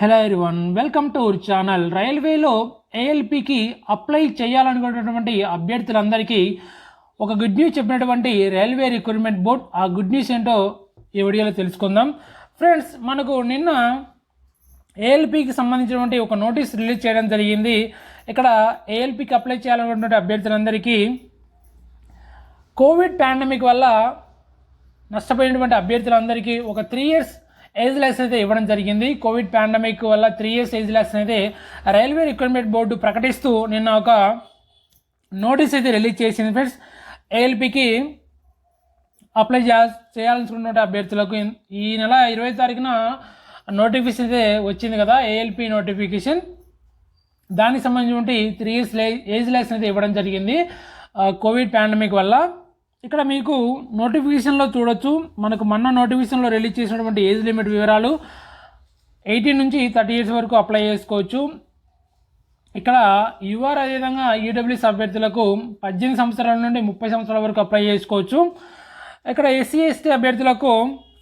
Hello everyone, welcome to our channel. రైల్వేలో ఏఎల్పికి apply చేయాలనుకున్నటువంటి అభ్యర్థులందరికీ ఒక good news చెప్పినటువంటి రైల్వే రిక్రూట్మెంట్ బోర్డ్. ఆ గుడ్ న్యూస్ ఏంటో ఈ వీడియోలో తెలుసుకుందాం. ఫ్రెండ్స్, మనకు నిన్న ఏఎల్పికి సంబంధించినటువంటి ఒక నోటీస్ రిలీజ్ చేయడం జరిగింది. ఇక్కడ ఏఎల్పికి అప్లై చేయాలనుకున్నటువంటి అభ్యర్థులందరికీ కోవిడ్ పాండమిక్ వల్ల నష్టపోయినటువంటి అభ్యర్థులందరికీ ఒక 3 years ఏజ్ లైసెన్స్ అయితే ఇవ్వడం జరిగింది. కోవిడ్ పాండమిక్ వల్ల 3 years ఏజ్ లైసెన్స్ అయితే రైల్వే రిక్రూట్మెంట్ బోర్డు ప్రకటిస్తూ నిన్న ఒక నోటీస్ అయితే రిలీజ్ చేసింది. ఫ్రెండ్స్, ఏఎల్పికి అప్లై చేయాలనుకున్న అభ్యర్థులకు ఈ నెల 20 తారీఖున నోటిఫికేషన్ అయితే వచ్చింది కదా, ఏఎల్పి నోటిఫికేషన్. దానికి సంబంధించి 3 years ఏజ్ లైసెన్స్ అయితే ఇవ్వడం జరిగింది కోవిడ్ పాండమిక్ వల్ల. ఇక్కడ మీకు నోటిఫికేషన్లో చూడొచ్చు, మనకు మొన్న నోటిఫికేషన్లో రిలీజ్ చేసినటువంటి ఏజ్ లిమిట్ వివరాలు 18 నుంచి 30 years వరకు అప్లై చేసుకోవచ్చు. ఇక్కడ యూఆర్ అదేవిధంగా ఈడబ్ల్యూఎస్ అభ్యర్థులకు 18 సంవత్సరాల నుండి 30 సంవత్సరాల వరకు అప్లై చేసుకోవచ్చు. ఇక్కడ ఎస్సీ ఎస్టీ అభ్యర్థులకు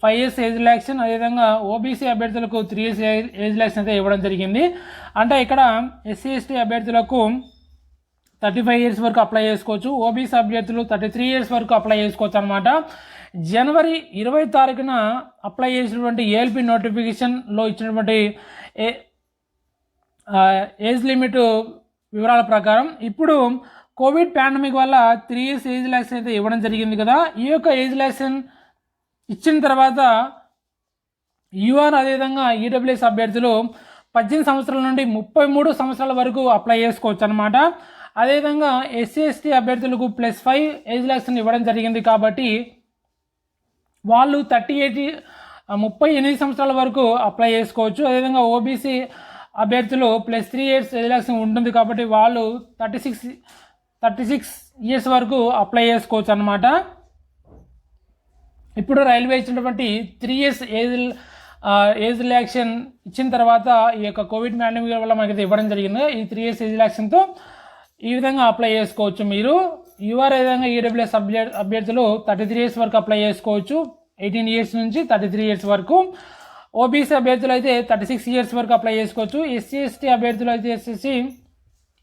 5 years ఏజ్ రిలాక్సేషన్, అదేవిధంగా ఓబీసీ అభ్యర్థులకు 3 years ఏజ్ రిలాక్సేషన్ అయితే ఇవ్వడం జరిగింది. అంటే ఇక్కడ ఎస్సీ ఎస్టీ అభ్యర్థులకు 35 years వరకు అప్లై చేసుకోవచ్చు, ఓబీసీ అభ్యర్థులు 33 years వరకు అప్లై చేసుకోవచ్చు అనమాట. జనవరి 20 తారీఖున అప్లై చేసినటువంటి ఏఎల్పి నోటిఫికేషన్లో ఇచ్చినటువంటి ఏజ్ లిమిట్ వివరాల ప్రకారం ఇప్పుడు కోవిడ్ పాండమిక్ వల్ల 3 years ఏజ్ లైసెన్స్ అయితే ఇవ్వడం జరిగింది కదా. ఈ యొక్క ఏజ్ లైసెన్స్ ఇచ్చిన తర్వాత యూఆర్ అదేవిధంగా ఈడబ్ల్యూఎస్ అభ్యర్థులు 18 సంవత్సరాల నుండి 33 సంవత్సరాల వరకు అప్లై చేసుకోవచ్చు అనమాట. అదేవిధంగా ఎస్సీ ఎస్టీ అభ్యర్థులకు +5 ఏజ్ లైసెన్స్ ఇవ్వడం జరిగింది కాబట్టి వాళ్ళు 38 సంవత్సరాల వరకు అప్లై చేసుకోవచ్చు. అదేవిధంగా ఓబీసీ అభ్యర్థులు +3 years ఏజ్ లైసెన్స్ ఉంటుంది కాబట్టి వాళ్ళు 36 years వరకు అప్లై చేసుకోవచ్చు అనమాట. ఇప్పుడు రైల్వే ఇచ్చినటువంటి 3 years ఏజ్ రిలాక్సేషన్ ఇచ్చిన తర్వాత ఈ యొక్క కోవిడ్ పాండమిక్ వల్ల మనకి ఇవ్వడం జరిగింది. ఈ 3 years ఏజ్ రిలాక్సేషన్తో ఈ విధంగా అప్లై చేసుకోవచ్చు. మీరు యూఆర్ విధంగా ఈడబ్ల్యూఎస్ అభ్యర్థులు 33 years వరకు అప్లై చేసుకోవచ్చు, 18 years నుంచి 33 years వరకు. ఓబీసీ అభ్యర్థులు అయితే 36 years వరకు అప్లై చేసుకోవచ్చు. ఎస్సీ ఎస్టీ అభ్యర్థులు అయితే వచ్చేసి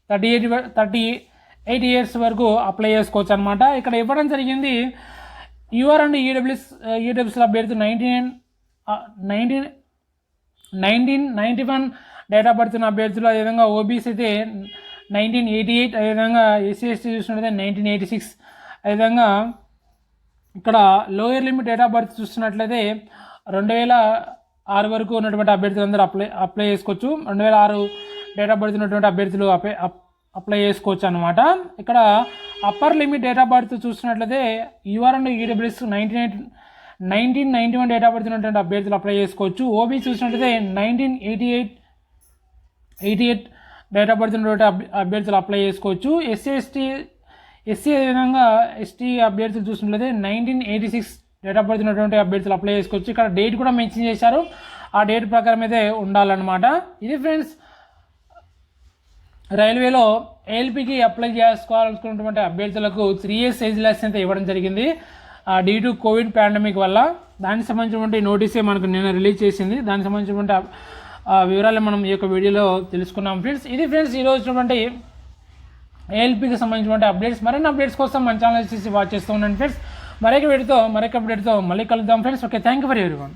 38 years వరకు అప్లై చేసుకోవచ్చు అనమాట. ఇక్కడ ఇవ్వడం జరిగింది యూఆర్ అండ్ ఈడబ్ల్యూఎస్ అభ్యర్థులు 1991 డేట్ ఆఫ్ బర్త్ ఉన్న అభ్యర్థులు, అదేవిధంగా ఓబీసీ అయితే 1988, అదేవిధంగా ఎస్సీ ఎస్టీ చూసినట్లయితే 1986. అదేవిధంగా ఇక్కడ lower limit date of birth చూస్తున్నట్లయితే 2006 వరకు ఉన్నటువంటి అభ్యర్థులు అందరూ అప్లై చేసుకోవచ్చు. 2006 డేట్ ఆఫ్ బర్త్ ఉన్నటువంటి అభ్యర్థులు అప్లై చేసుకోవచ్చు అనమాట. ఇక్కడ upper limit date of birth చూస్తున్నట్లయితే UR and EWS 1991 date of birth ఉన్నటువంటి అభ్యర్థులు అప్లై చేసుకోవచ్చు. ఓబీ చూసినట్లయితే 1988 డేట్ ఆఫ్ బర్త్ ఉన్నటువంటి అభ్యర్థులు అప్లై చేసుకోవచ్చు. ఎస్సీ అదేవిధంగా ఎస్టీ అభ్యర్థులు చూసినట్లయితే 1986 డేట్ ఆఫ్ బర్త్ ఉన్నటువంటి అభ్యర్థులు అప్లై చేసుకోవచ్చు. ఇక్కడ డేట్ కూడా మెన్షన్ చేశారు, ఆ డేట్ ప్రకారం అయితే ఉండాలన్నమాట. ఇది ఫ్రెండ్స్, రైల్వేలో ఏఎల్పికి అప్లై చేసుకోవాలనుకున్నటువంటి అభ్యర్థులకు 3 years ఏజ్ లైసెన్స్ అయితే ఇవ్వడం జరిగింది డ్యూ టు కోవిడ్ పాండమిక్ వల్ల. దానికి సంబంధించినటువంటి నోటీసే మనకు నిన్న రిలీజ్ చేసింది. దానికి సంబంధించినటువంటి వివరాలు మనం ఈ యొక్క వీడియోలో తెలుసుకున్నాం. ఫ్రెండ్స్, ఇది ఫ్రెండ్స్ ఈరోజు ఉన్నటువంటి ఏఎల్పికి సంబంధించినటువంటి అప్డేట్స్. మరిన్ని అప్డేట్స్ కోసం మన ఛానల్ వచ్చేసి వాచ్ చేస్తూ ఉండండి ఫ్రెండ్స్. మరొక అప్డేట్తో మళ్ళీ కలుద్దాం friends. Okay, thank you for everyone.